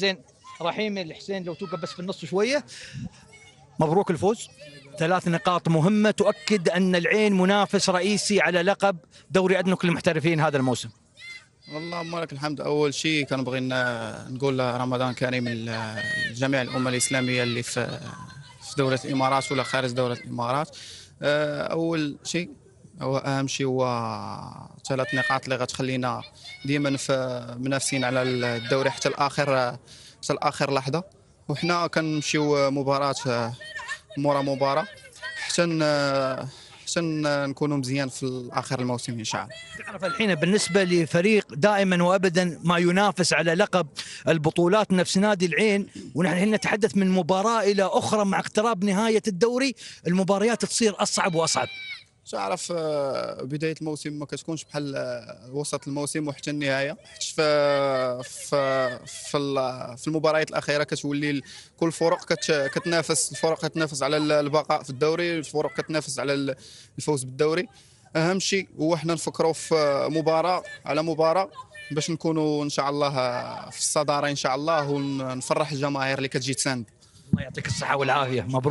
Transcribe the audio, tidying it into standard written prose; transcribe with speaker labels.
Speaker 1: الحسين. رحيم الحسين لو توقف بس في النص شويه. مبروك الفوز، 3 نقاط مهمه تؤكد ان العين منافس رئيسي على لقب دوري ادنك للمحترفين هذا الموسم.
Speaker 2: اللهم لك الحمد. اول شيء كنبغي نقول رمضان كريم لجميع الامه الاسلاميه اللي في دوله الامارات ولا خارج دوله الامارات. اول شيء هو اهم شيء هو 3 نقاط اللي غتخلينا ديما منافسين على الدوري حتى الاخر لحظه، وحنا كنمشيو مباراه مورا مباراه حتى نكونوا مزيان في اخر الموسم ان شاء الله.
Speaker 1: تعرف الحين بالنسبه لفريق دائما وابدا ما ينافس على لقب البطولات نفس نادي العين، ونحن نتحدث من مباراه الى اخرى مع اقتراب نهايه الدوري المباريات تصير اصعب واصعب.
Speaker 2: تعرف بدايه الموسم ما كتكونش بحال وسط الموسم وحتى النهايه، في في المباريات الاخيره كتولي كل الفرق كتنافس على البقاء في الدوري، الفرق كتنافس على الفوز بالدوري. اهم شيء هو حنا نفكروا في مباراه على مباراه باش نكونوا ان شاء الله في الصداره ان شاء الله، ونفرح الجماهير اللي كتجي تساند.
Speaker 1: الله يعطيك الصحه والعافيه، مبروك.